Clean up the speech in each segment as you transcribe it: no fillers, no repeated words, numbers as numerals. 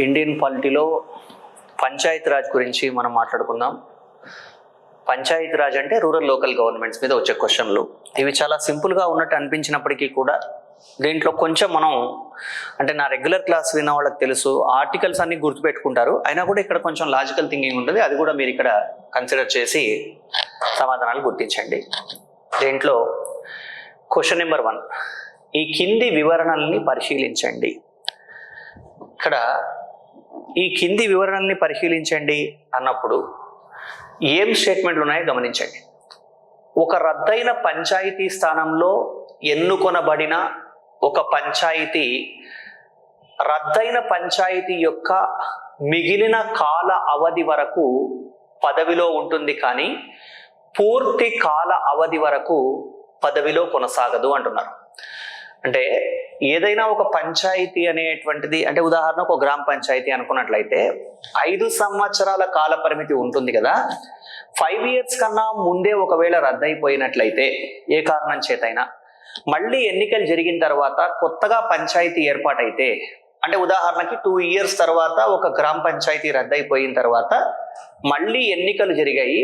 Indian పాలిటీలో panchayat Raj గురించి మనం మాట్లాడుకుందాం. పంచాయతీ రాజ్ అంటే రూరల్ లోకల్ గవర్నమెంట్స్ మీద వచ్చే క్వశ్చన్లు. ఇవి చాలా సింపుల్గా ఉన్నట్టు అనిపించినప్పటికీ కూడా దీంట్లో కొంచెం మనం అంటే నా రెగ్యులర్ క్లాస్ విన్న వాళ్ళకి తెలుసు, ఆర్టికల్స్ అన్ని గుర్తుపెట్టుకుంటారు, అయినా కూడా ఇక్కడ కొంచెం లాజికల్ థింకింగ్ ఉంటుంది. అది కూడా మీరు ఇక్కడ కన్సిడర్ చేసి సమాధానాలు గుర్తించండి. దీంట్లో క్వశ్చన్ నెంబర్ 1, ఈ కింది వివరణల్ని పరిశీలించండి. ఇక్కడ ఈ కింది వివరణల్ని పరిశీలించండి అన్నప్పుడు ఏం స్టేట్మెంట్లు ఉన్నాయో గమనించండి. ఒక రద్దయిన పంచాయతీ స్థానంలో ఎన్నుకొనబడిన ఒక పంచాయతీ రద్దయిన పంచాయతీ యొక్క మిగిలిన కాల అవధి వరకు పదవిలో ఉంటుంది, కానీ పూర్తి కాల అవధి వరకు పదవిలో కొనసాగదు అంటున్నారు. అంటే ఏదైనా ఒక పంచాయతీ అనేటువంటిది, అంటే ఉదాహరణకు ఒక గ్రామ పంచాయతీ అనుకున్నట్లయితే 5 సంవత్సరాల కాల పరిమితి ఉంటుంది కదా. 5 years కన్నా ముందే ఒకవేళ రద్దయిపోయినట్లయితే ఏ కారణం చేతైనా మళ్ళీ ఎన్నికలు జరిగిన తర్వాత కొత్తగా పంచాయతీ ఏర్పాటైతే, అంటే ఉదాహరణకి 2 years తర్వాత ఒక గ్రామ పంచాయతీ రద్దయిపోయిన తర్వాత మళ్ళీ ఎన్నికలు జరిగాయి.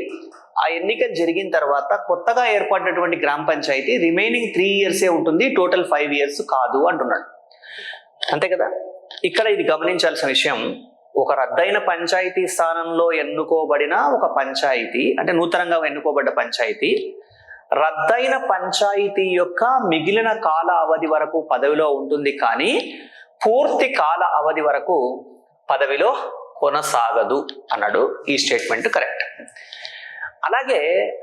ఆ ఎన్నికలు జరిగిన తర్వాత కొత్తగా ఏర్పడినటువంటి గ్రామ పంచాయతీ రిమైనింగ్ 3 years ఉంటుంది, టోటల్ 5 years కాదు అంటున్నాడు. అంతే కదా. ఇక్కడ ఇది గమనించాల్సిన విషయం, ఒక రద్దయిన పంచాయతీ స్థానంలో ఎన్నుకోబడిన ఒక పంచాయతీ, అంటే నూతనంగా ఎన్నుకోబడ్డ పంచాయతీ రద్దయిన పంచాయతీ యొక్క మిగిలిన కాల అవధి వరకు పదవిలో ఉంటుంది, కానీ పూర్తి కాల అవధి వరకు పదవిలో కొనసాగదు అన్నాడు. ఈ స్టేట్మెంట్ కరెక్ట్. అలాగే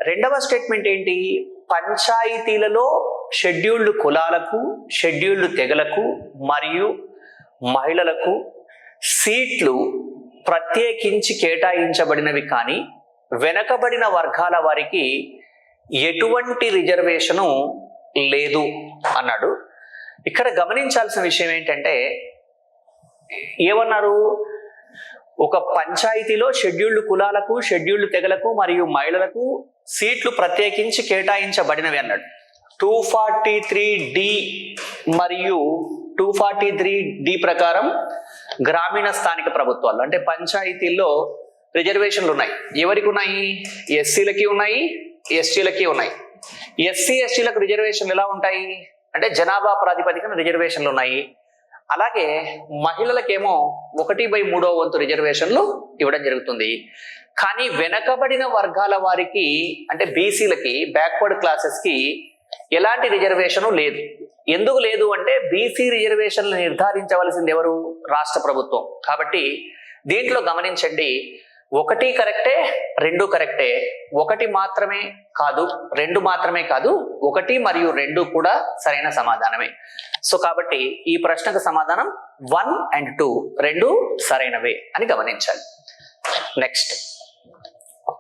రెండవ స్టేట్మెంట్ ఏంటి, పంచాయతీలలో షెడ్యూల్డ్ కులాలకు, షెడ్యూల్డ్ తెగలకు మరియు మహిళలకు సీట్లు ప్రత్యేకించి కేటాయించబడినవి, కానీ వెనకబడిన వర్గాల వారికి ఎటువంటి రిజర్వేషను లేదు అన్నాడు. ఇక్కడ గమనించాల్సిన విషయం ఏంటంటే ఏమన్నారు, ఒక పంచాయతీలో షెడ్యూల్డ్ కులాలకు, షెడ్యూల్డ్ తెగలకు మరియు మహిళలకు సీట్లు ప్రత్యేకించి కేటాయించబడినవి అన్నాడు. 243D మరియు 243D ప్రకారం గ్రామీణ స్థానిక ప్రభుత్వాలు అంటే పంచాయతీల్లో రిజర్వేషన్లు ఉన్నాయి. ఎవరికి ఉన్నాయి? ఎస్సీలకి ఉన్నాయి, ఎస్టీలకి ఉన్నాయి. ఎస్సీ ఎస్టీలకు రిజర్వేషన్లు ఎలా ఉంటాయి అంటే జనాభా ప్రాతిపదికన రిజర్వేషన్లు ఉన్నాయి. అలాగే మహిళలకేమో 1/3 వంతు రిజర్వేషన్లు ఇవ్వడం జరుగుతుంది. కానీ వెనకబడిన వర్గాల వారికి అంటే బీసీలకి, బ్యాక్వర్డ్ క్లాసెస్కి ఎలాంటి రిజర్వేషను లేదు. ఎందుకు లేదు అంటే బీసీ రిజర్వేషన్లు నిర్ధారించవలసింది ఎవరు? రాష్ట్ర ప్రభుత్వం. కాబట్టి దీంట్లో గమనించండి, 1 కరెక్టే, 2 కరెక్టే. 1 మాత్రమే కాదు, 2 మాత్రమే కాదు, 1 మరియు 2 కూడా సరైన సమాధానమే. సో కాబట్టి ఈ ప్రశ్నకు సమాధానం 1 and 2 రెండు సరైనవే అని గమనించాలి. Next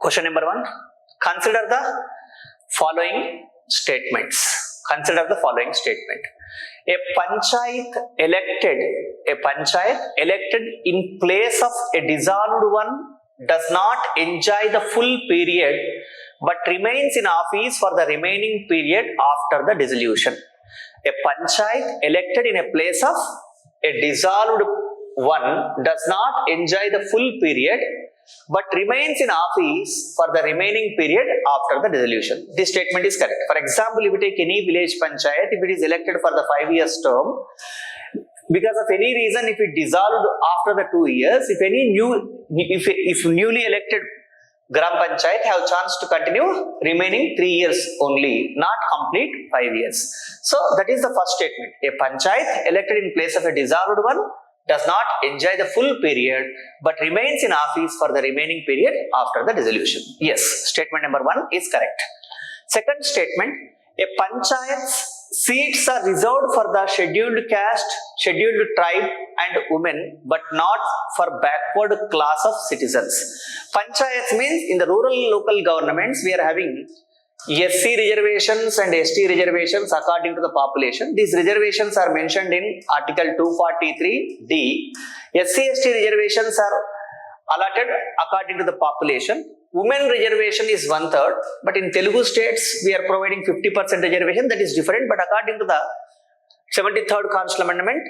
question number 1, consider the following statements. Consider the following statement. A panchayat elected in place of a dissolved one does not enjoy the full period but remains in office for the remaining period after the dissolution. A panchayat elected in a place of a dissolved one does not enjoy the full period but remains in office for the remaining period after the dissolution. This statement is correct. For example, if you take any village panchayat, if it is elected for the 5 years term, because of any reason, if it dissolved after the 2 years, if newly elected gram panchayat have chance to continue remaining 3 years only, not complete 5 years. So that is the first statement. A panchayat elected in place of a dissolved one does not enjoy the full period but remains in office for the remaining period after the dissolution. Yes, statement number 1 is correct. Second statement, a panchayat's seats are reserved for the scheduled caste, scheduled tribe and women but not for backward class of citizens. Panchayats means in the rural local governments we are having SC reservations and ST reservations according to the population. These reservations are mentioned in Article 243D. SC ST reservations are allotted according to the population. Women reservation is 1/3, but in Telugu states we are providing 50% reservation. That is different, but according to the 73rd Constitutional Amendment,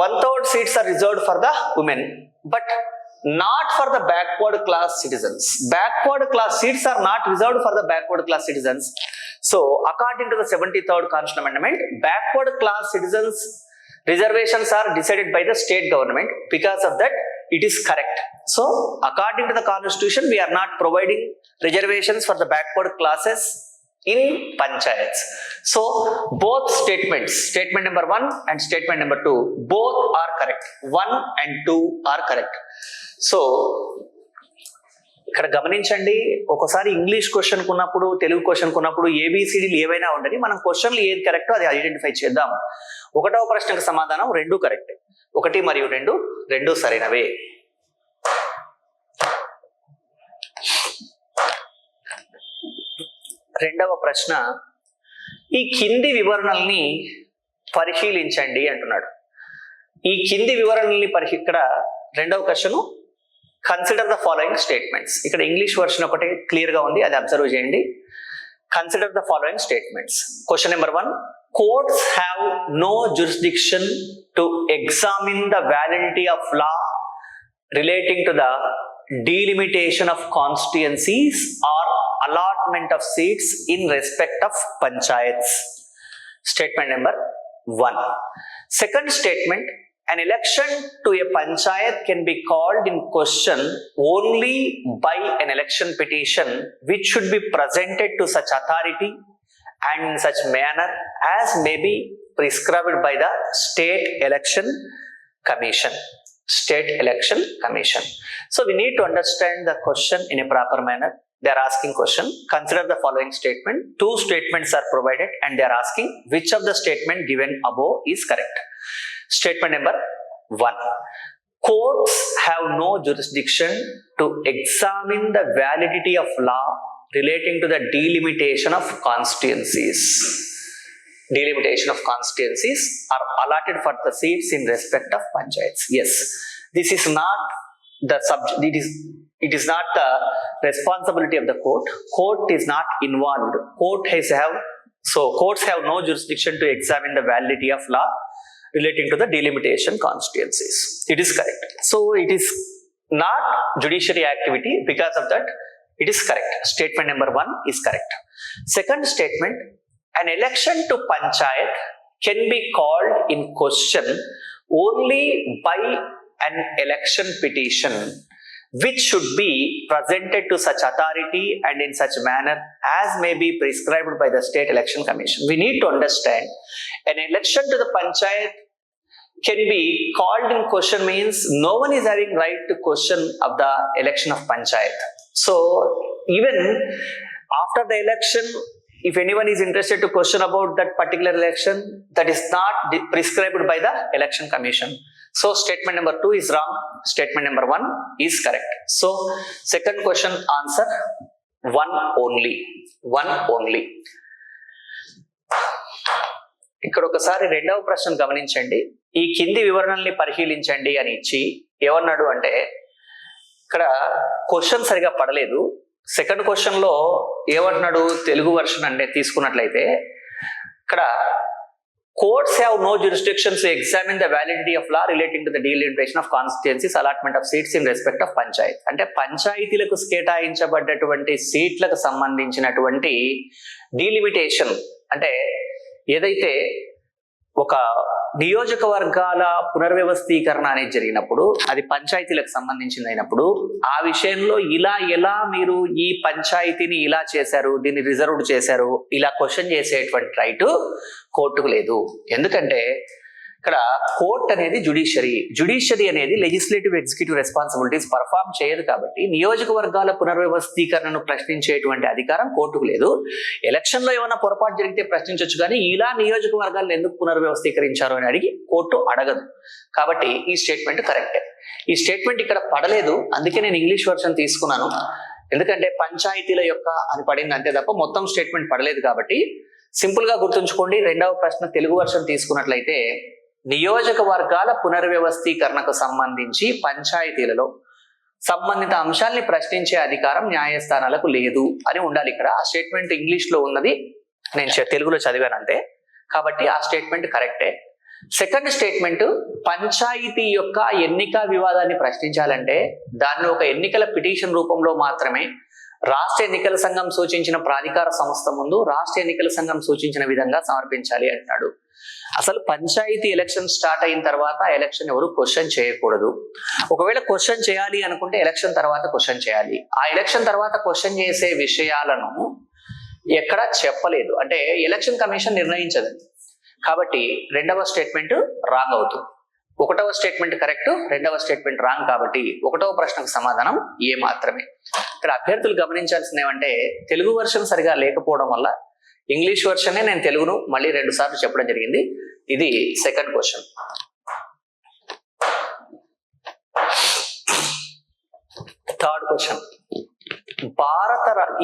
1/3 seats are reserved for the women, but not for the backward class citizens. Backward class seats are not reserved for the backward class citizens. So according to the 73rd Constitutional Amendment, backward class citizens reservations are decided by the state government. Because of that, it is correct. So according to the Constitution, we are not providing reservations for the backward classes in panchayats. So both statements, statement number 1 and statement number 2, both are correct. 1 and 2 are correct. So ఇక్కడ గమనించండి, ఒకసారి English question కున్నప్పుడు, Telugu question కున్నప్పుడు ఏబిసిడీలు ఏవైనా ఉండని, మనం క్వశ్చన్లు ఏది కరెక్టో అది ఐడెంటిఫై చేద్దాం. 1వ ప్రశ్నకు సమాధానం 2 కరెక్ట్, 1 మరియు 2 సరైనవే. రెండవ ప్రశ్న, ఈ కింది వివరణల్ని పరిశీలించండి అంటున్నాడు. ఈ కింది వివరణల్ని ఇక్కడ రెండవ question, consider the following statements. ఇక్కడ ఇంగ్లీష్ వర్షన్ ఒకటి క్లియర్ గా ఉంది, అది అబ్జర్వ్ చేయండి. Consider the following statements. Question number 1, courts have no jurisdiction to examine the validity of law relating to the delimitation of constituencies or allotment of seats in respect of panchayats. Statement number 1. Second statement, an election to a panchayat can be called in question only by an election petition which should be presented to such authority and in such manner as may be prescribed by the State Election Commission. State Election Commission. So we need to understand the question in a proper manner. They are asking question, consider the following statement. 2 statements are provided and they are asking which of the statement given above is correct. Statement number 1. Courts have no jurisdiction to examine the validity of law relating to the delimitation of constituencies. Delimitation of constituencies are allotted for the seats in respect of panchayats. Yes, this is not the subject. It is not the responsibility of the court. Court is not involved. Courts have no jurisdiction to examine the validity of law relating to the delimitation constituencies. It is correct. So it is not judiciary activity. Because of that, it is correct. Statement number 1 is correct. Second statement, an election to panchayat can be called in question only by an election petition which should be presented to such authority and in such manner as may be prescribed by the State Election Commission. We need to understand, an election to the panchayat can be called in question means no one is having right to question of the election of panchayat. So even after the election, if anyone is interested to question about that particular election, that is not prescribed by the Election Commission. So statement number 2 is wrong. Statement number 1 is correct. So second question answer 1 only. 1 only. ఇక్కడ ఒకసారి రెండవ ప్రశ్న గమనించండి. ఈ కింది వివరణల్ని పరిశీలించండి అని ఇచ్చి ఏమన్నాడు అంటే, ఇక్కడ క్వశ్చన్ సరిగా పడలేదు. సెకండ్ క్వశ్చన్ లో ఏమంటున్నాడు, తెలుగు వర్షన్ అంటే తీసుకున్నట్లయితే ఇక్కడ courts have no jurisdiction to examine the validity of law relating to the delimitation of constituencies, allotment of seats in respect of panchayat. అంటే పంచాయతీలకు కేటాయించబడ్డటువంటి సీట్లకు సంబంధించినటువంటి డీలిమిటేషన్, అంటే ఏదైతే ఒక నియోజకవర్గాల పునర్వ్యవస్థీకరణ అనేది జరిగినప్పుడు అది పంచాయతీలకు సంబంధించింది అయినప్పుడు ఆ విషయంలో ఎలా మీరు ఈ పంచాయతీని ఇలా చేశారు, దీన్ని రిజర్వ్డ్ చేశారు, ఇలా క్వశ్చన్ చేసేటువంటి రైట్ కోర్టుకు లేదు. ఎందుకంటే ఇక్కడ కోర్ట్ అనేది జుడిషియరీ అనేది లెజిస్లేటివ్ ఎగ్జిక్యూటివ్ రెస్పాన్సిబిలిటీస్ పర్ఫార్మ్ చేయదు. కాబట్టి నియోజకవర్గాల పునర్వ్యవస్థీకరణను ప్రశ్నించేటువంటి అధికారం కోర్టుకు లేదు. ఎలక్షన్ లో ఏమైనా పొరపాటు జరిగితే ప్రశ్నించవచ్చు, కానీ ఇలా నియోజకవర్గాలను ఎందుకు పునర్వ్యవస్థీకరించారు అని అడిగి కోర్టు అడగదు. కాబట్టి ఈ స్టేట్మెంట్ కరెక్టే. ఈ స్టేట్మెంట్ ఇక్కడ పడలేదు, అందుకే నేను ఇంగ్లీష్ వర్షన్ తీసుకున్నాను. ఎందుకంటే పంచాయతీల యొక్క అని పడింది అంతే తప్ప మొత్తం స్టేట్మెంట్ పడలేదు. కాబట్టి సింపుల్ గా గుర్తుంచుకోండి. రెండవ ప్రశ్న తెలుగు వర్షన్ తీసుకున్నట్లయితే, నియోజకవర్గాల పునర్వ్యవస్థీకరణకు సంబంధించి పంచాయతీలలో సంబంధిత అంశాల్ని ప్రశ్నించే అధికారం న్యాయస్థానాలకు లేదు అని ఉండాలి. ఇక్కడ ఆ స్టేట్మెంట్ ఇంగ్లీష్ లో ఉన్నది, నేను తెలుగులో చదివాను అంతే. కాబట్టి ఆ స్టేట్మెంట్ కరెక్టే. సెకండ్ స్టేట్మెంట్, పంచాయతీ యొక్క ఎన్నిక వివాదాన్ని ప్రశ్నించాలంటే దాన్ని ఒక ఎన్నికల పిటిషన్ రూపంలో మాత్రమే రాష్ట్ర ఎన్నికల సంఘం సూచించిన ప్రాధికార సంస్థ ముందు రాష్ట్ర ఎన్నికల సంఘం సూచించిన విధంగా సమర్పించాలి అంటున్నాడు. అసలు పంచాయతీ ఎలక్షన్ స్టార్ట్ అయిన తర్వాత ఎలక్షన్ ఎవరు క్వశ్చన్ చేయకూడదు. ఒకవేళ క్వశ్చన్ చేయాలి అనుకుంటే ఎలక్షన్ తర్వాత క్వశ్చన్ చేయాలి. ఆ ఎలక్షన్ తర్వాత క్వశ్చన్ చేసే విషయాలను ఎక్కడ చెప్పలేదు, అంటే ఎలక్షన్ కమిషన్ నిర్ణయించదు. కాబట్టి రెండవ స్టేట్మెంట్ రాంగ్ అవుతుంది. ఒకటవ స్టేట్మెంట్ కరెక్ట్, రెండవ స్టేట్మెంట్ రాంగ్. కాబట్టి ఒకటవ ప్రశ్నకు సమాధానం ఏ మాత్రమే. ఇక్కడ అభ్యర్థులు గమనించాల్సింది ఏమంటే తెలుగు వర్షన్ సరిగా లేకపోవడం వల్ల ఇంగ్లీష్ వర్షనే నేను తెలుగును మళ్ళీ 2 సార్లు చెప్పడం జరిగింది. ఇది సెకండ్ క్వశ్చన్. థర్డ్ క్వశ్చన్,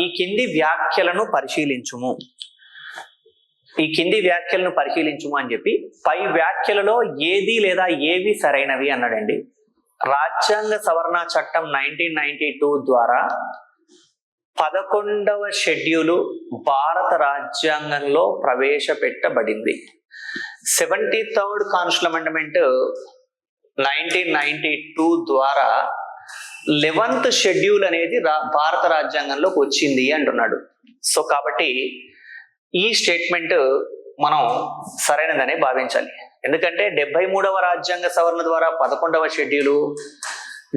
ఈ కింది వ్యాఖ్యలను పరిశీలించుము. ఈ కింది వ్యాఖ్యలను పరిశీలించుము అని చెప్పి పై వ్యాఖ్యలలో ఏది లేదా ఏవి సరైనవి అన్నాడండి. రాజ్యాంగ సవరణ చట్టం 1992 ద్వారా 11వ షెడ్యూలు భారత రాజ్యాంగంలో ప్రవేశపెట్టబడింది. 73rd కాన్స్టిట్యూషన్ అమెండ్మెంట్ 1992 ద్వారా 11th షెడ్యూల్ అనేది భారత రాజ్యాంగంలోకి వచ్చింది అంటున్నాడు. సో కాబట్టి ఈ స్టేట్మెంట్ మనం సరైనదనే భావించాలి. ఎందుకంటే 73వ రాజ్యాంగ సవరణ ద్వారా 11వ షెడ్యూలు,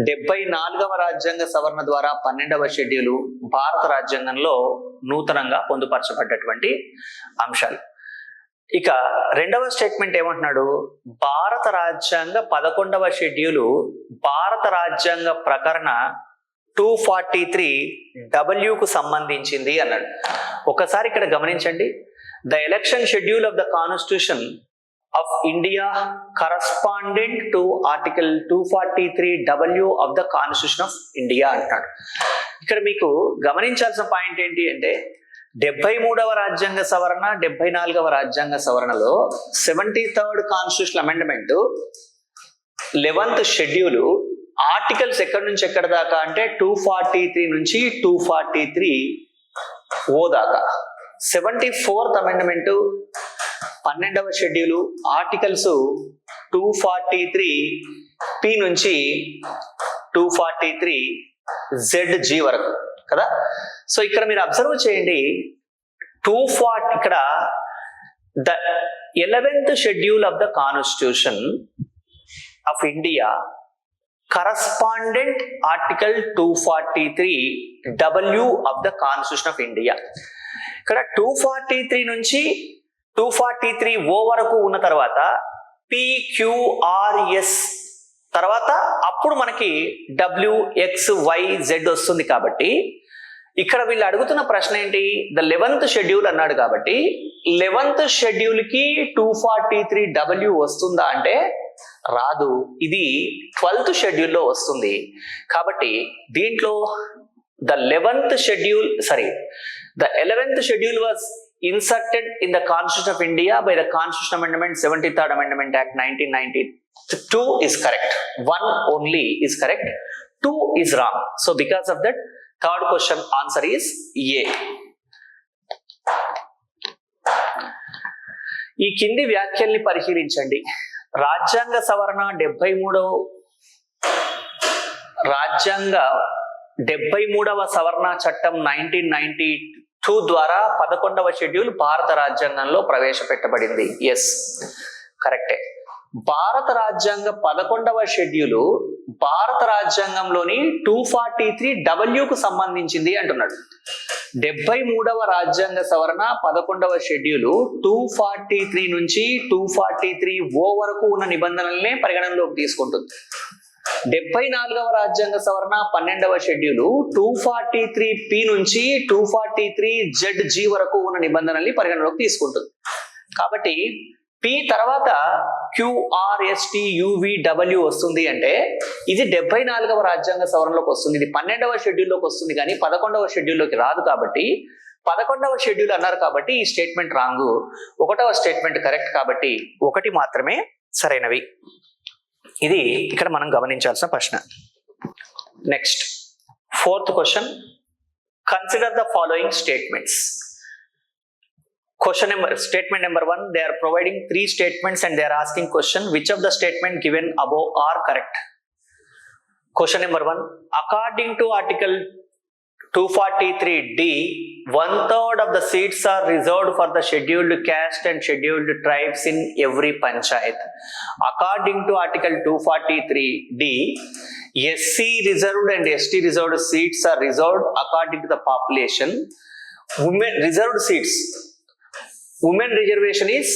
74వ రాజ్యాంగ సవరణ ద్వారా 12వ షెడ్యూలు భారత రాజ్యాంగంలో నూతనంగా పొందుపరచబడ్డటువంటి అంశాలు. ఇక రెండవ స్టేట్మెంట్ ఏమంటున్నాడు, భారత రాజ్యాంగ 11వ షెడ్యూలు భారత రాజ్యాంగ ప్రకరణ 243W సంబంధించింది అన్నాడు. ఒకసారి ఇక్కడ గమనించండి, the election schedule of the constitution of India correspondent to article 243W of the constitution of India అంటున్నాడు. ఇక్కడ మీకు గమనించాల్సిన పాయింట్ ఏంటి అంటే 73వ రాజ్యాంగ సవరణ 74వ రాజ్యాంగ సవరణలో 73rd constitution amendment 11th schedule articles ఎక్కడి నుంచి ఎక్కడ దాకా అంటే 243 నుంచి 243O దాకా. 74th amendment 12వ schedule articles 243P నుంచి 243ZG వరకు కదా. సో ఇక్కడ మీరు అబ్జర్వ్ చేయండి, 240 ఇక్కడ the 11th schedule of the constitution of India correspondent article 243W of the constitution of India. ఇక్కడ 243 నుంచి 243O వరకు ఉన్న తర్వాత PQRS తర్వాత అప్పుడు మనకి WXYZ వస్తుంది. కాబట్టి ఇక్కడ వీళ్ళు అడుగుతున్న ప్రశ్న ఏంటి, ద 11th షెడ్యూల్ అన్నాడు కాబట్టి 11th షెడ్యూల్ కి 243W వస్తుందా అంటే రాదు, ఇది 12th షెడ్యూల్లో వస్తుంది. కాబట్టి దీంట్లో the 11th schedule was inserted in the Constitution of India by the Constitution Amendment 73rd Amendment Act 1992 is correct. 1 only is correct, 2 is wrong. So because of that, third question answer is A. ఈ కింది వ్యాఖ్యల్ని పరిశీలించండి. రాజ్యాంగ సవరణ 73వ సవరణ చట్టం 1992 ద్వారా 11వ schedule భారత రాజ్యాంగంలో ప్రవేశపెట్టబడింది. ఎస్, కరెక్టే. భారత రాజ్యాంగ 11వ షెడ్యూలు భారత రాజ్యాంగంలోని 243W సంబంధించింది అంటున్నాడు. 73వ రాజ్యాంగ సవరణ 11వ షెడ్యూలు 243 నుంచి 243O వరకు ఉన్న నిబంధనలనే పరిగణనలోకి తీసుకుంటుంది. 74వ రాజ్యాంగ సవరణ 12వ షెడ్యూలు 243P నుంచి 243ZG వరకు ఉన్న నిబంధనల్ని పరిగణలోకి తీసుకుంటుంది. కాబట్టి P తర్వాత QRSTUVW వస్తుంది అంటే ఇది 74వ రాజ్యాంగ సవరణలోకి వస్తుంది. ఇది 12వ షెడ్యూల్లోకి వస్తుంది కానీ 11వ షెడ్యూల్లోకి రాదు. కాబట్టి 11వ షెడ్యూల్ అన్నారు కాబట్టి ఈ స్టేట్మెంట్ రాంగ్, 1వ స్టేట్మెంట్ కరెక్ట్. కాబట్టి 1 మాత్రమే సరైనవి. ఇది ఇక్కడ మనం గమనించాల్సిన ప్రశ్న. Next 4th question, consider the following statements. Statement number 1, they are providing 3 statements and they are asking question, which of the statement given above are correct? Question number 1, according to Article 243D, 1/3 of the seats are reserved for the scheduled caste and scheduled tribes in every panchayat. According to Article 243D, SC reserved and ST reserved seats are reserved according to the population. Women reserved seats, women reservation is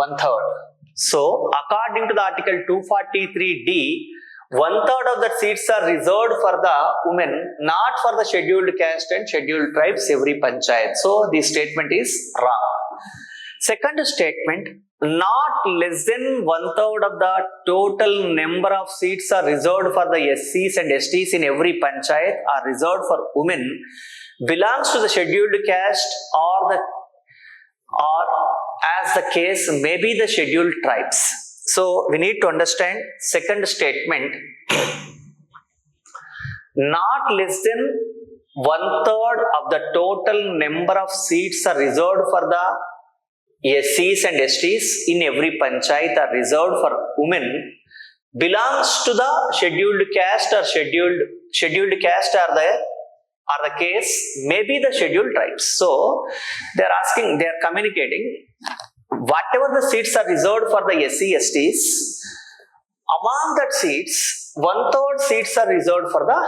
1/3. So according to the Article 243D, 1/3 of the seats are reserved for the women, not for the scheduled caste and scheduled tribes every panchayat. So this statement is wrong. Second statement, not less than 1/3 of the total number of seats are reserved for the SCs and STs in every panchayat are reserved for women belongs to the scheduled caste or as the case may be the scheduled tribes. So we need to understand second statement, not less than 1/3 of the total number of seats are reserved for the SCs and STs in every panchayat are reserved for women belongs to the scheduled caste or scheduled caste are the case may be the scheduled tribes. So they are communicating whatever the seats are reserved for the SC STs, among that seats 1/3 seats are reserved for the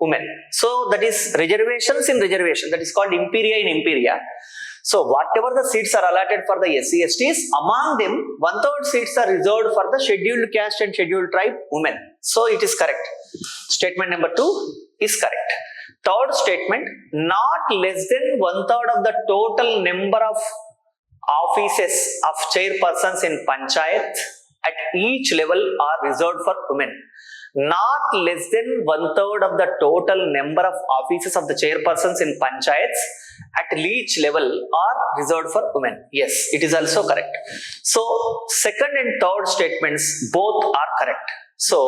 women. So that is reservations in reservation, that is called imperia in imperia. So whatever the seats are allotted for the SC STs, among them 1/3 seats are reserved for the scheduled caste and scheduled tribe women. So it is correct. Statement number 2 is correct. Third statement, not less than 1/3 of the total number of offices of chairpersons in panchayat at each level are reserved for women. Not less than 1/3 of the total number of offices of the chairpersons in panchayats at each level are reserved for women. Yes, it is also correct. So second and third statements both are correct. So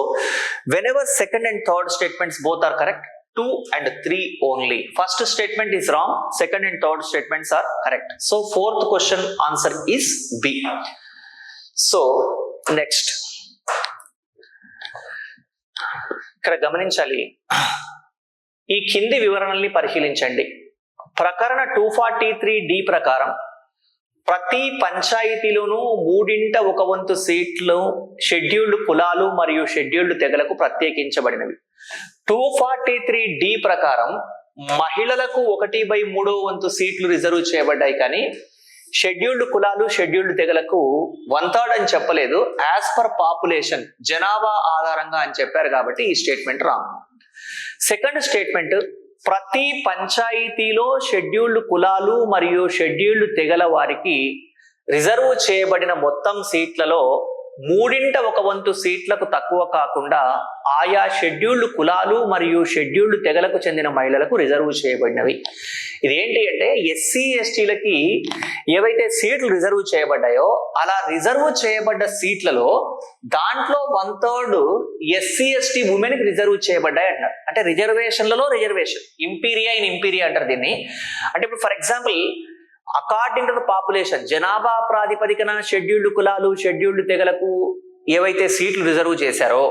whenever second and third statements both are correct, 2 and 3 only. First statement is wrong, second and third statements are correct. So fourth question answer is B. So next, ఇక్కడ గమనించాలి, ఈ కింది వివరణల్ని పరిశీలించండి. ప్రకరణ 243D ప్రకారం ప్రతి పంచాయతీలోనూ 3/1 సీట్లు scheduled కులాలు మరియు షెడ్యూల్డ్ తెగలకు ప్రత్యేకించబడినవి. 243D ప్రకారం మహిళలకు 1/3 సీట్లు రిజర్వ్ చేయబడ్డాయి, కానీ షెడ్యూల్డ్ కులాలు షెడ్యూల్డ్ తెగలకు 1/3 అని చెప్పలేదు. యాజ్ పర్ పాపులేషన్, జనాభా ఆధారంగా అని చెప్పారు, కాబట్టి ఈ స్టేట్మెంట్ రాంగ్. సెకండ్ స్టేట్మెంట్, ప్రతి పంచాయతీలో షెడ్యూల్డ్ కులాలు మరియు షెడ్యూల్డ్ తెగల వారికి రిజర్వ్ చేయబడిన మొత్తం సీట్లలో 3/1 సీట్లకు తక్కువ కాకుండా ఆయా షెడ్యూల్డ్ కులాలు మరియు షెడ్యూల్డ్ తెగలకు చెందిన మహిళలకు రిజర్వ్ చేయబడినవి. ఇదేంటి అంటే ఎస్సీ ఎస్టీలకి ఏవైతే సీట్లు రిజర్వ్ చేయబడ్డాయో అలా రిజర్వ్ చేయబడ్డ సీట్లలో దాంట్లో 1/3 ఎస్సీ ఎస్టీ ఉమెన్ కి రిజర్వ్ చేయబడ్డాయి అంటారు. అంటే రిజర్వేషన్లలో రిజర్వేషన్, ఇంపీరియా ఇన్ ఇంపీరియా అంటారు దీన్ని. అంటే ఇప్పుడు for example, according to the population, జనాభా ప్రాతిపదికన షెడ్యూల్డ్ కులాలు షెడ్యూల్డ్ తెగలకు ఏవైతే సీట్లు రిజర్వ్ చేశారో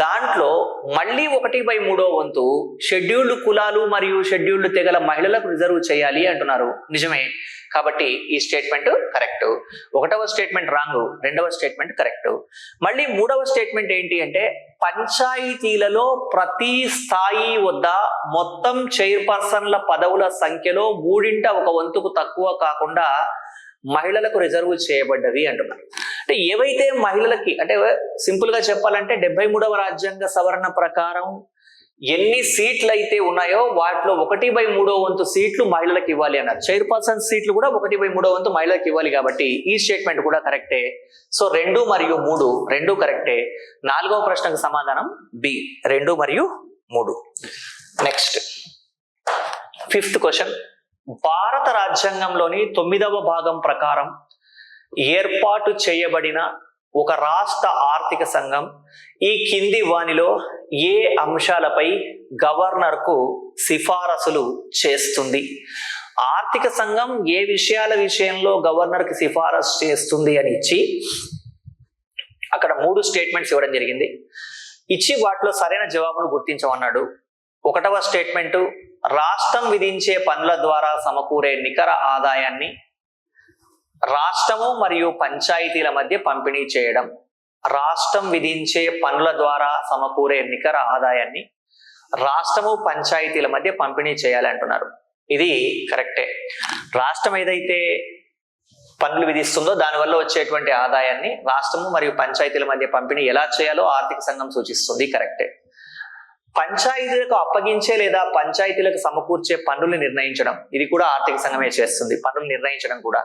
దాంట్లో మళ్ళీ 1/3 షెడ్యూల్డ్ కులాలు మరియు షెడ్యూల్డ్ తెగల మహిళలకు రిజర్వ్ చేయాలి అంటున్నారు. నిజమే, కాబట్టి ఈ స్టేట్మెంట్ కరెక్ట్. 1వ స్టేట్మెంట్ రాంగ్, 2వ స్టేట్మెంట్ కరెక్ట్. మళ్ళీ 3వ స్టేట్మెంట్ ఏంటి అంటే, పంచాయతీలలో ప్రతి స్థాయి వద్ద మొత్తం చైర్పర్సన్ల పదవుల సంఖ్యలో 3/1 తక్కువ కాకుండా మహిళలకు రిజర్వ్ చేయబడ్డవి అంటున్నారు. అంటే ఏవైతే మహిళలకి, అంటే సింపుల్ గా చెప్పాలంటే 73వ రాజ్యాంగ సవరణ ప్రకారం ఎన్ని సీట్లు అయితే ఉన్నాయో వాటిలో 1/3 సీట్లు మహిళలకు ఇవ్వాలి అన్నారు. చైర్పర్సన్ సీట్లు కూడా 1/3 మహిళలకు ఇవ్వాలి, కాబట్టి ఈ స్టేట్మెంట్ కూడా కరెక్టే. సో 2 మరియు 3 రెండు కరెక్టే. 4వ ప్రశ్నకు సమాధానం బి, 2 మరియు 3. నెక్స్ట్ 5th క్వశ్చన్, భారత రాజ్యాంగంలోని 9వ భాగం ప్రకారం ఏర్పాటు చేయబడిన ఒక రాష్ట్ర ఆర్థిక సంఘం ఈ కింది వానిలో ఏ అంశాలపై గవర్నర్కు సిఫారసులు చేస్తుంది? ఆర్థిక సంఘం ఏ విషయాల విషయంలో గవర్నర్కి సిఫారసు చేస్తుంది అని ఇచ్చి అక్కడ 3 స్టేట్మెంట్స్ ఇవ్వడం జరిగింది. ఇచ్చి వాటిలో సరైన జవాబును గుర్తించమన్నాడు. 1వ స్టేట్మెంటు రాష్ట్రం విధించే పన్నుల ద్వారా సమకూరే నికర ఆదాయాన్ని రాష్ట్రము మరియు పంచాయతీల మధ్య పంపిణీ చేయడం. రాష్ట్రం విధించే పన్నుల ద్వారా సమకూరే నికర ఆదాయాన్ని రాష్ట్రము పంచాయతీల మధ్య పంపిణీ చేయాలి అంటున్నారు. ఇది కరెక్టే. రాష్ట్రం ఏదైతే పన్నులు విధిస్తుందో దానివల్ల వచ్చేటువంటి ఆదాయాన్ని రాష్ట్రము మరియు పంచాయతీల మధ్య పంపిణీ ఎలా చేయాలో ఆర్థిక సంఘం సూచిస్తుంది. కరెక్టే. పంచాయతీలకు అప్పగించే లేదా పంచాయతీలకు సమకూర్చే పన్నులు నిర్ణయించడం, ఇది కూడా ఆర్థిక సంఘమే చేస్తుంది. పన్నులు నిర్ణయించడం కూడా.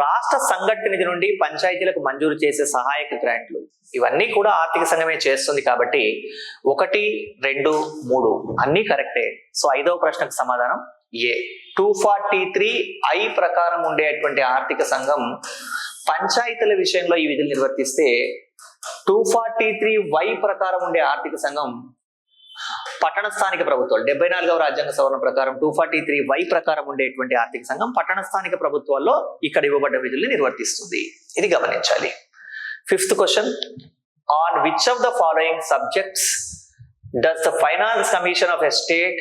రాష్ట్ర సంఘటన నిధి నుండి పంచాయతీలకు మంజూరు చేసే సహాయక గ్రాంట్లు, ఇవన్నీ కూడా ఆర్థిక సంఘమే చేస్తుంది. కాబట్టి 1, 2, 3 అన్నీ కరెక్టే. సో 5వ ప్రశ్నకు సమాధానం ఏ. 243I ప్రకారం ఉండేటువంటి ఆర్థిక సంఘం పంచాయతీల విషయంలో ఈ విధులు నిర్వర్తిస్తే, 243Y ప్రకారం ఉండే ఆర్థిక సంఘం పట్టణ స్థానిక ప్రభుత్వాలు, 74వ రాజ్యాంగ సవరణ ప్రకారం 243Y ప్రకారం ఉండేటువంటి ఆర్థిక సంఘం పట్టణ స్థానిక ప్రభుత్వాల్లో ఇక్కడ ఇవ్వబడ్డ విధుల్ని నిర్వర్తిస్తుంది. ఇది గమనించాలి. 5th question, on which of the following subjects does the finance commission of a state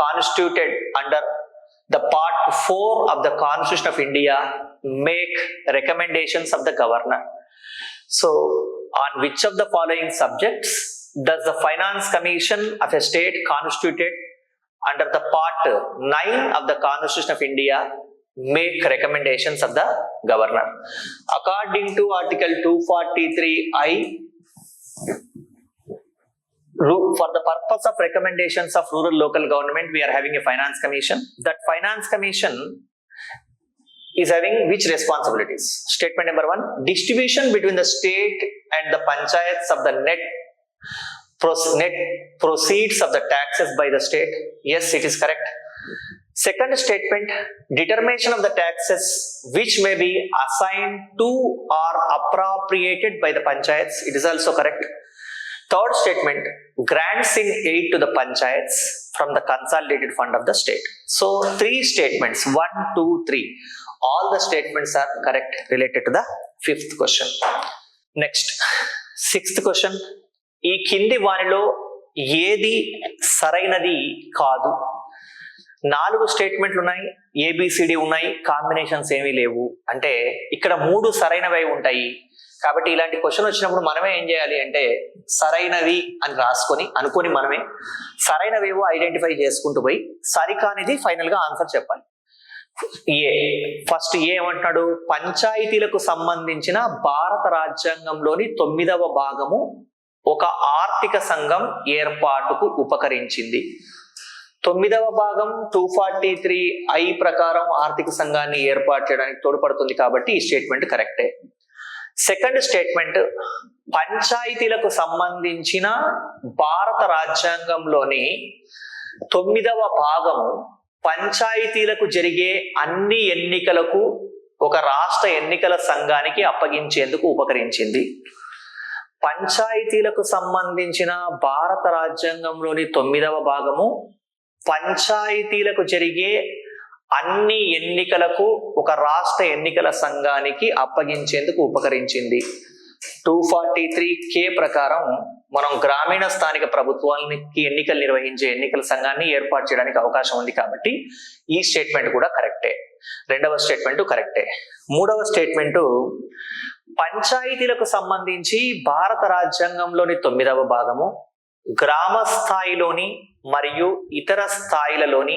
constituted under the part 4 of the Constitution of India make recommendations of the governor? So on which of the following subjects does the finance commission of a state constituted under the part 9 of the Constitution of India make recommendations of the governor? According to article 243I, for the purpose of recommendations of rural local government, we are having a finance commission. That finance commission is having which responsibilities? Statement number 1, distribution between the state and the panchayats of the net proceeds of the taxes by the state. Yes, it is correct. Second statement, determination of the taxes which may be assigned to or appropriated by the panchayats. It is also correct. Third statement, grants in aid to the panchayats from the consolidated fund of the state. So 3 statements, 1, 2, 3. All the statements are correct related to the 5th question. Next, 6th question. ఈ కింది వానిలో ఏది సరైనది కాదు? 4 స్టేట్మెంట్లు ఉన్నాయి, ABCD ఉన్నాయి, combinations ఏమీ లేవు. అంటే ఇక్కడ 3 సరైనవి ఉంటాయి. కాబట్టి ఇలాంటి క్వశ్చన్ వచ్చినప్పుడు మనమే ఏం చేయాలి అంటే సరైనవి అని అనుకొని మనమే సరైనవేవో ఐడెంటిఫై చేసుకుంటూ పోయి సరికానిది ఫైనల్ గా ఆన్సర్ చెప్పాలి. ఫస్ట్ ఏమంటున్నాడు? పంచాయతీలకు సంబంధించిన భారత రాజ్యాంగంలోని 9వ భాగము ఒక ఆర్థిక సంఘం ఏర్పాటుకు ఉపకరించింది. 9వ భాగం 243I ప్రకారం ఆర్థిక సంఘాన్ని ఏర్పాటు చేయడానికి తోడ్పడుతుంది. కాబట్టి ఈ స్టేట్మెంట్ కరెక్టే. సెకండ్ స్టేట్మెంట్, పంచాయతీలకు సంబంధించిన భారత రాజ్యాంగంలోని 9వ భాగము పంచాయతీలకు జరిగే అన్ని ఎన్నికలకు ఒక రాష్ట్ర ఎన్నికల సంఘానికి అప్పగించేందుకు ఉపకరించింది. పంచాయతీలకు సంబంధించిన భారత రాజ్యాంగంలోని 9వ భాగము పంచాయతీలకు జరిగే అన్ని ఎన్నికలకు ఒక రాష్ట్ర ఎన్నికల సంఘానికి అప్పగించేందుకు ఉపకరించింది. 243K ప్రకారం మనం గ్రామీణ స్థానిక ప్రభుత్వానికి ఎన్నికలు నిర్వహించే ఎన్నికల సంఘాన్ని ఏర్పాటు చేయడానికి అవకాశం ఉంది. కాబట్టి ఈ స్టేట్మెంట్ కూడా కరెక్టే. 2వ స్టేట్మెంట్ కరెక్టే. 3వ స్టేట్మెంట్, పంచాయతీలకు సంబంధించి భారత రాజ్యాంగంలోని 9వ భాగము గ్రామ స్థాయిలోని మరియు ఇతర స్థాయిలలోని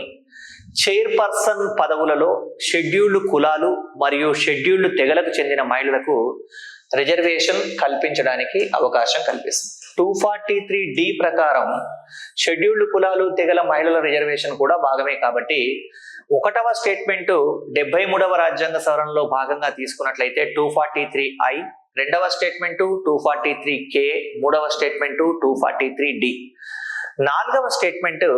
చైర్పర్సన్ పదవులలో షెడ్యూల్డ్ కులాలు మరియు షెడ్యూల్డ్ తెగలకు చెందిన మహిళలకు రిజర్వేషన్ కల్పించడానికి అవకాశం కల్పిస్తుంది. 243D ప్రకారం షెడ్యూల్డ్ కులాలు తెగల మహిళల రిజర్వేషన్ కూడా భాగమే. కాబట్టి 1వ స్టేట్మెంట్ 73వ రాజ్యాంగ సవరణలో భాగంగా తీసుకున్నట్లయితే 243I, 2వ స్టేట్మెంట్ 243K, 3వ స్టేట్మెంట్ 243D. 4వ స్టేట్మెంట్,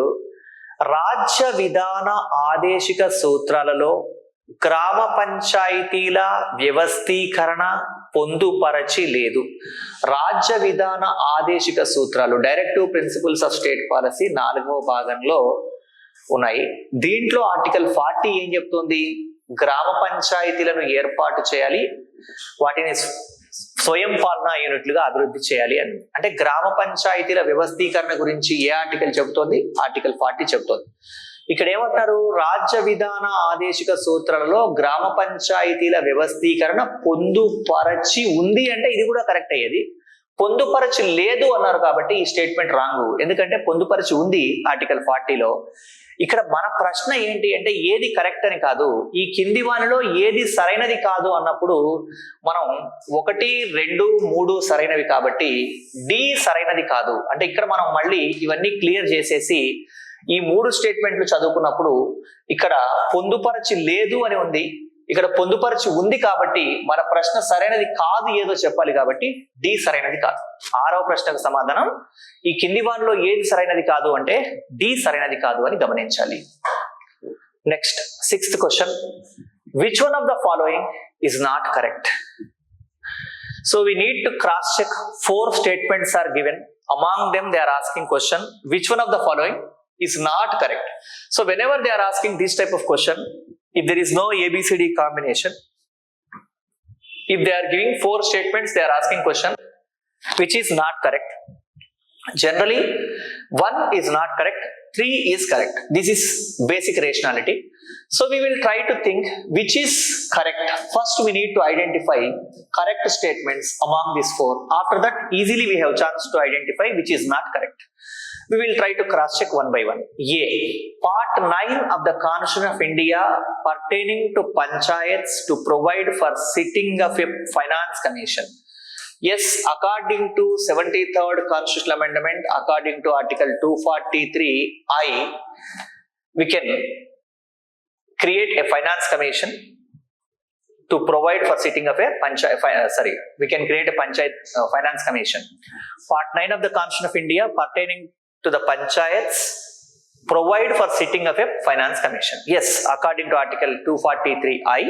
రాజ్య విధాన ఆదేశిక సూత్రాలలో గ్రామ పంచాయతీల వ్యవస్థీకరణ పొందుపరచి లేదు. రాజ్య విధాన ఆదేశిక సూత్రాలు, directive principles of state policy 4వ భాగంలో ఉన్నాయి. దీంట్లో ఆర్టికల్ 40 ఏం చెప్తుంది? గ్రామ పంచాయతీలను ఏర్పాటు చేయాలి, వాటిని స్వయం పాలనా యూనిట్లుగా అభివృద్ధి చేయాలి అని. అంటే గ్రామ పంచాయతీల వ్యవస్థీకరణ గురించి ఏ ఆర్టికల్ చెబుతోంది? ఆర్టికల్ 40 చెబుతోంది. ఇక్కడ ఏమంటారు? రాజ్య విధాన ఆదేశిక సూత్రాలలో గ్రామ పంచాయతీల వ్యవస్థీకరణ పొందుపరచి ఉంది అంటే ఇది కూడా కరెక్ట్ అయ్యేది. పొందుపరచి లేదు అన్నారు కాబట్టి ఈ స్టేట్మెంట్ రాంగ్. ఎందుకంటే పొందుపరచి ఉంది ఆర్టికల్ 40లో. ఇక్కడ మన ప్రశ్న ఏంటి అంటే ఏది కరెక్ట్ అని కాదు, ఈ కింది వానిలో ఏది సరైనది కాదు అన్నప్పుడు మనం 1, 2, 3 సరైనవి కాబట్టి డి సరైనది కాదు అంటే ఇక్కడ మనం మళ్ళీ ఇవన్నీ క్లియర్ చేసేసి ఈ 3 స్టేట్మెంట్లు చదువుకున్నప్పుడు ఇక్కడ పొందుపరచి లేదు అని ఉంది, ఇక్కడ పొందుపరచి ఉంది కాబట్టి మన ప్రశ్న సరైనది కాదు ఏదో చెప్పాలి కాబట్టి డి సరైనది కాదు. 6వ ప్రశ్నకు సమాధానం ఈ కింది వానిలో ఏది సరైనది కాదు అంటే డి సరైనది కాదు అని గమనించాలి. Next 6th question, which one of the following is not correct? So we need to cross check 4 statements are given. Among them they are asking question which one of the following is not correct. So whenever they are asking this type of question, if there is no ABCD combination, if they are giving 4 statements, they are asking question which is not correct. Generally 1 is not correct, 3 is correct. This is basic rationality. So we will try to think which is correct. First we need to identify correct statements among these 4. After that easily we have chance to identify which is not correct. We will try to cross check one by one. A. Part 9 of the Constitution of India pertaining to Panchayats to provide for sitting of a finance commission. Yes, according to 73rd Constitutional Amendment, according to Article 243I, we can create a finance commission to provide for sitting of a we can create a Panchayat finance commission. Part 9 of the Constitution of India pertaining to the Panchayats provide for sitting of a finance commission. Yes, according to Article 243I,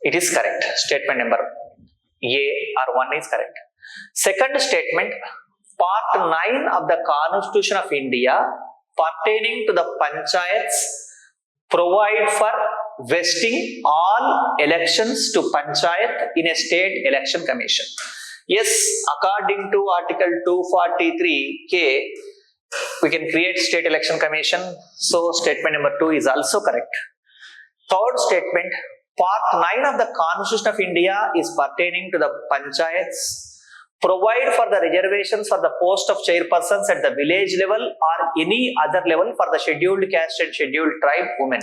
it is correct. Statement number A or 1 is correct. Second statement, Part 9 of the Constitution of India pertaining to the Panchayats provide for vesting all elections to Panchayat in a state election commission. Yes, according to Article 243K, we can create state election commission. So statement number 2 is also correct. Third statement, Part 9 of the Constitution of India is pertaining to the Panchayats provide for the reservations for the post of chairpersons at the village level or any other level for the scheduled caste and scheduled tribe women.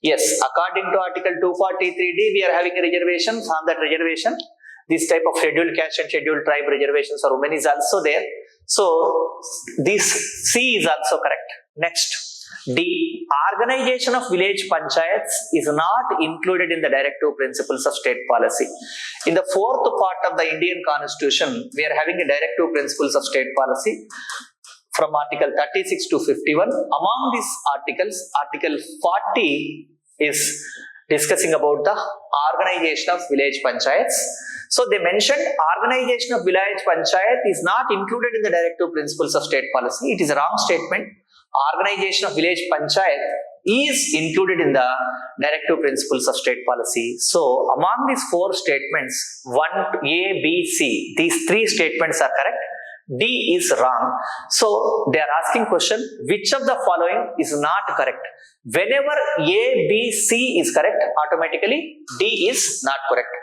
Yes, according to Article 243D, we are having a reservations. On that reservation, this type of scheduled caste and scheduled tribe reservations for women is also there. So this C is also correct. Next, D. Organization of village panchayats is not included in the directive principles of state policy. In the 4th part of the Indian Constitution, we are having a directive principles of state policy from Article 36 to 51. Among these articles, Article 40 is discussing about the organization of village panchayats. So they mentioned organization of village panchayat is not included in the directive principles of state policy. It is a wrong statement. Organization of village panchayat is included in the directive principles of state policy. So among these 4 statements, 1, A, B, C, these 3 statements are correct. D is wrong. So they are asking question which of the following is not correct. Whenever A, B, C is correct, automatically D is not correct.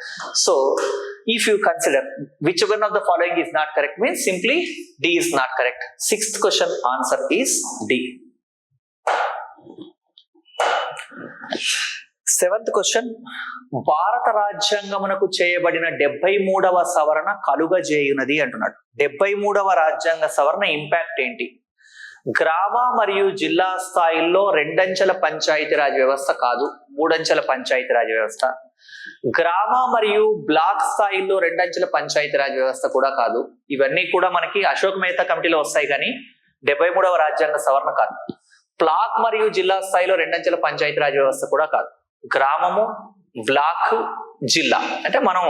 So if you consider which one of the following is not correct means simply D is not correct. 6th question answer is D. 7th question, భారత రాజ్యాంగమునకు చేయబడిన 73వ సవరణ కలుగజేయునది అంటున్నాడు. 73వ రాజ్యాంగ సవరణ impact ఏంటి? గ్రామ మరియు జిల్లా స్థాయిల్లో 2 అంచెల పంచాయతీరాజ్ వ్యవస్థ కాదు, 3 అంచెల పంచాయతీరాజ్ వ్యవస్థ. గ్రామ మరియు బ్లాక్ స్థాయిల్లో 2 అంచెల పంచాయతీరాజ్ వ్యవస్థ కూడా కాదు. ఇవన్నీ కూడా మనకి అశోక్ మెహతా కమిటీలో వస్తాయి కానీ 73వ రాజ్యాంగ సవరణ కాదు. బ్లాక్ మరియు జిల్లా స్థాయిలో 2 అంచెల పంచాయతీరాజ్ వ్యవస్థ కూడా కాదు. గ్రామము, బ్లాక్, జిల్లా అంటే మనం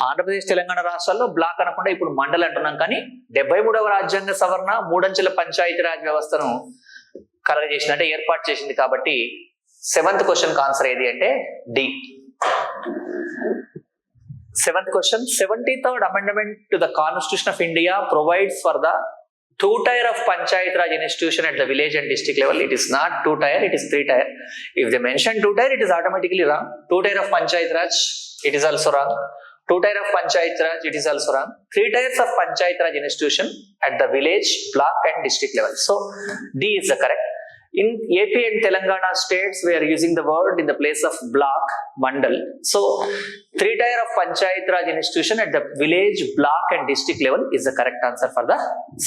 ఆంధ్రప్రదేశ్ తెలంగాణ రాష్ట్రాల్లో బ్లాక్ అనకుండా ఇప్పుడు మండలి అంటున్నాం. కానీ 73వ రాజ్యాంగ సవరణ 3 అంచెల పంచాయతీరాజ్ వ్యవస్థను కలగజేసింది అంటే ఏర్పాటు చేసింది. కాబట్టి 7th క్వశ్చన్ ఆన్సర్ ఏది అంటే D. 7th question, 73rd amendment to the Constitution of India provides for the 2-tier of Panchayat Raj institution at the village and district level. It is not 2-tier, it is 3-tier. If they mention 2-tier, it is automatically wrong. 2-tier of Panchayat Raj, it is also wrong. 2-tier of Panchayat Raj, it is also wrong. 3 tiers of Panchayat Raj institution at the village, block and district level. So D is the correct. In AP and Telangana states, we are using the word in the place of block, mandal. So 3-tier of Panchayat Raj institution at the village, block and district level is the correct answer for the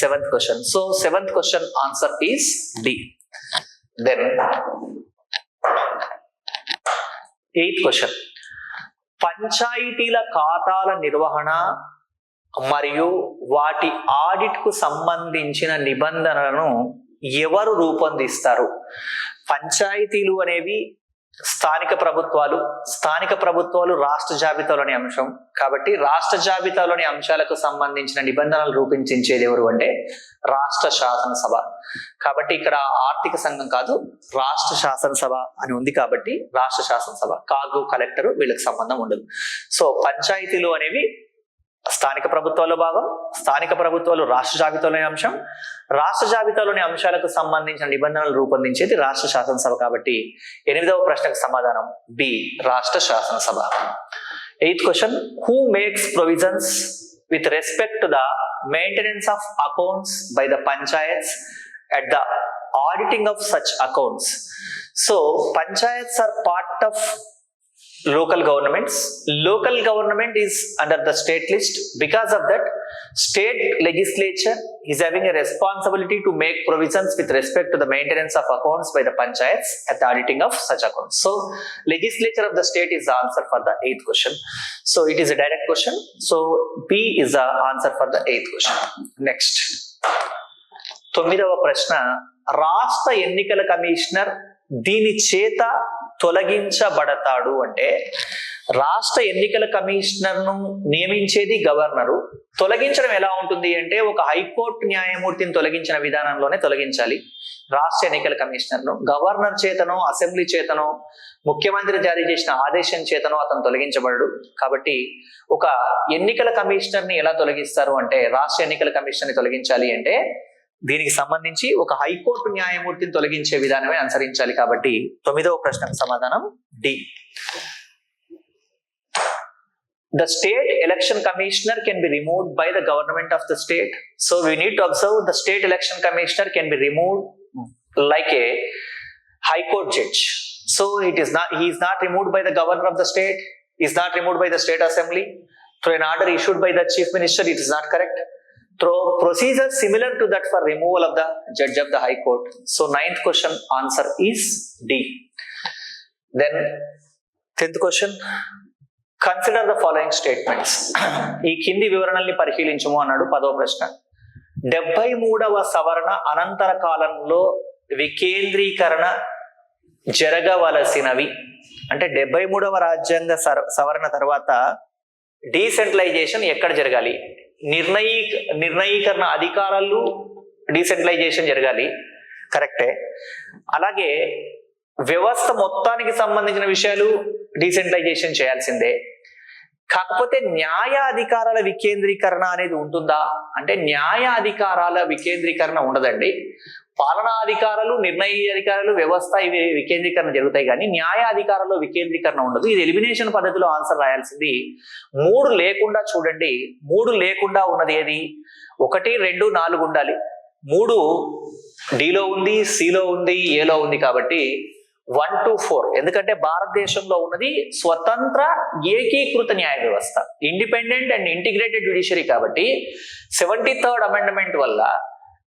7th question. So 7th question answer is D. Then 8th question. పంచాయతీల ఖాతాల నిర్వహణ మరియు వాటి audit కు సంబంధించిన నిబంధనలను ఎవరు రూపొందిస్తారు? పంచాయతీలు అనేవి స్థానిక ప్రభుత్వాలు రాష్ట్ర జాబితాలోని అంశం. కాబట్టి రాష్ట్ర జాబితాలోని అంశాలకు సంబంధించిన నిబంధనలు రూపొందించేది ఎవరు అంటే రాష్ట్ర శాసనసభ. కాబట్టి ఇక్కడ ఆర్థిక సంఘం కాదు, రాష్ట్ర శాసనసభ అని ఉంది. కాబట్టి రాష్ట్ర శాసనసభ, కాగు, కలెక్టర్ వీళ్ళకి సంబంధం ఉండదు. సో పంచాయతీలు అనేవి స్థానిక ప్రభుత్వాల్లో భాగం, స్థానిక ప్రభుత్వాలు రాష్ట్ర జాబితాలోని అంశం, రాష్ట్ర జాబితాలోని అంశాలకు సంబంధించిన నిబంధనలు రూపొందించేది రాష్ట్ర శాసనసభ. కాబట్టి 8వ ప్రశ్నకు సమాధానం బి, రాష్ట్ర శాసనసభ. 8th question, who makes provisions with respect to the maintenance of accounts by the panchayats at the auditing of such accounts? So panchayats are part of local governments. Local government is under the state list. Because of that, state legislature is having a responsibility to make provisions with respect to the maintenance of accounts by the panchayats at the auditing of such accounts. So legislature of the state is the answer for the 8th question. So it is a direct question. So B is the answer for the 8th question. Next, 9వ ప్రశ్న, రాష్ట్ర ఎన్నికల commissioner దీని చేత తొలగించబడతాడు అంటే రాష్ట్ర ఎన్నికల commissioner ను నియమించేది governor. తొలగించడం ఎలా ఉంటుంది అంటే ఒక హైకోర్టు న్యాయమూర్తిని తొలగించిన విధానంలోనే తొలగించాలి రాష్ట్ర ఎన్నికల కమిషనర్ ను. గవర్నర్ చేతనో, అసెంబ్లీ చేతనో, ముఖ్యమంత్రి జారీ చేసిన ఆదేశం చేతనో అతను తొలగించబడడు. కాబట్టి ఒక ఎన్నికల కమిషనర్ ని ఎలా తొలగిస్తారు అంటే రాష్ట్ర ఎన్నికల కమిషనర్ ని తొలగించాలి అంటే దీనికి సంబంధించి ఒక హైకోర్టు న్యాయమూర్తిని తొలగించే విధానమే అనుసరించాలి. కాబట్టి 9వ ప్రశ్నకు సమాధానం D. The state election commissioner can be removed by the government of the state. So we need to observe the state election commissioner can be removed like a high court judge. So he is not removed by the governor of the state, he is not removed by the state assembly. Through an order issued by the chief minister, it is not correct. Through procedure similar to that for removal of the judge of the high court. So 9th question answer is D. Then 10th question, consider the following statements. ఈ కింది వివరణల్ని పరిశీలించము అన్నాడు 10వ ప్రశ్న. 73వ సవరణ అనంతర కాలంలో వికేంద్రీకరణ జరగవలసినవి అంటే 73వ రాజ్యాంగ సవరణ తర్వాత డీసెంట్రలైజేషన్ ఎక్కడ జరగాలి? నిర్ణయీకరణ అధికారాలు డీసెంట్రలైజేషన్ జరగాలి, కరెక్టే. అలాగే వ్యవస్థ మొత్తానికి సంబంధించిన విషయాలు డీసెంట్రలైజేషన్ చేయాల్సిందే. కాకపోతే న్యాయ అధికారాల వికేంద్రీకరణ అనేది ఉంటుందా అంటే న్యాయ అధికారాల వికేంద్రీకరణ ఉండదండి. పాలనా అధికారాలు, నిర్ణయ అధికారాలు, వ్యవస్థ ఇవి వికేంద్రీకరణ జరుగుతాయి కానీ న్యాయ అధికారాల్లో వికేంద్రీకరణ ఉండదు. ఇది ఎలిమినేషన్ పద్ధతిలో ఆన్సర్ రాయాల్సింది. 3 లేకుండా చూడండి, 3 లేకుండా ఉన్నది ఏది? 1, 2, 4 ఉండాలి. 3 డిలో ఉంది, సిలో ఉంది, ఏలో ఉంది. కాబట్టి 1 to 4. ఎందుకంటే భారతదేశంలో ఉన్నది స్వతంత్ర ఏకీకృత న్యాయ వ్యవస్థ, ఇండిపెండెంట్ అండ్ ఇంటిగ్రేటెడ్ జ్యుడిషియరీ. కాబట్టి 73rd అమెండ్మెంట్ వల్ల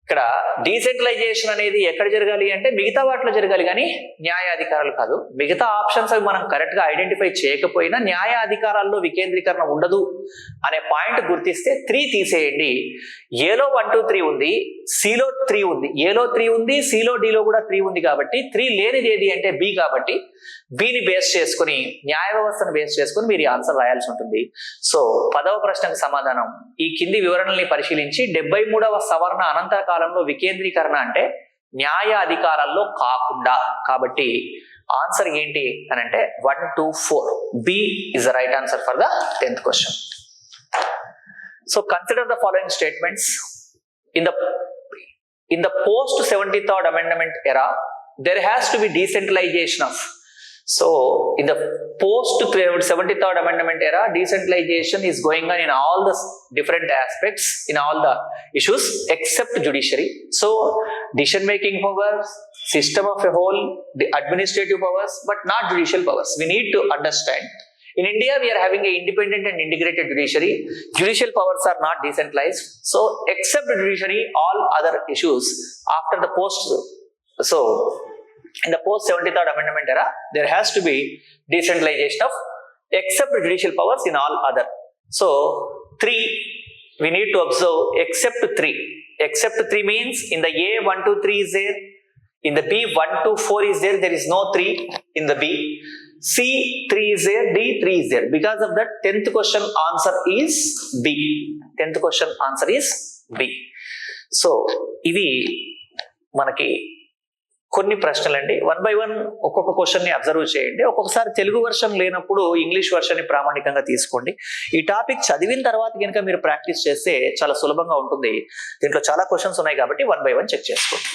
ఇక్కడ డీసెంట్రలైజేషన్ అనేది ఎక్కడ జరగాలి అంటే మిగతా వాటిలో జరగాలి కానీ న్యాయ అధికారాలు కాదు. మిగతా ఆప్షన్స్ అవి మనం కరెక్ట్ గా ఐడెంటిఫై చేయకపోయినా న్యాయ అధికారాల్లో వికేంద్రీకరణ ఉండదు అనే పాయింట్ గుర్తిస్తే 3 తీసేయండి. ఏలో 1, 2, 3 ఉంది, సిలో 3 ఉంది, ఏలో 3 ఉంది, సిలో డిలో కూడా 3 ఉంది. కాబట్టి 3 లేనిది ఏది అంటే బి. కాబట్టి బిని బేస్ చేసుకుని న్యాయ వ్యవస్థను బేస్ చేసుకుని మీరు ఆన్సర్ రాయాల్సి ఉంటుంది. సో 10వ ప్రశ్నకు సమాధానం ఈ కింది వివరణల్ని పరిశీలించి 73వ సవరణ అనంతర కాలంలో వికేంద్రీకరణ అంటే న్యాయ అధికారాల్లో కాకుండా. కాబట్టి ఆన్సర్ ఏంటి అని అంటే 1, 2, 4 B is the right answer for the 10th question. So consider the following statements. In the post 73rd amendment era, there has to be decentralization of. So in the post 73rd amendment era, decentralization is going on in all the different aspects, in all the issues except judiciary. So decision making powers, system of a whole, the administrative powers, but not judicial powers. We need to understand. In India, we are having an independent and integrated judiciary. Judicial powers are not decentralized. So, except judiciary, all other issues after the post. So, in the post 73rd amendment era, there has to be decentralization of except judicial powers in all other. So, 3, we need to observe except 3. Except 3 means in the A 1, 2, 3 is there. In the B 1, 2, 4 is there. There is no 3 in the B. C 3 is there, D 3 is there. Because of that, 10th question answer is B. 10th question answer is B. So, ఇవి మనకి కొన్ని ప్రశ్నలు అండి. 1 by 1 ఒక్కొక్క question ని observe చేయండి. ఒక్కొక్కసారి Telugu version లేనప్పుడు ఇంగ్లీష్ వర్షన్ ని ప్రామాణికంగా తీసుకోండి. ఈ టాపిక్ చదివిన తర్వాత కనుక మీరు ప్రాక్టీస్ చేస్తే చాలా సులభంగా ఉంటుంది. దీంట్లో చాలా క్వశ్చన్స్ ఉన్నాయి కాబట్టి 1 by 1 చెక్ చేసుకోండి.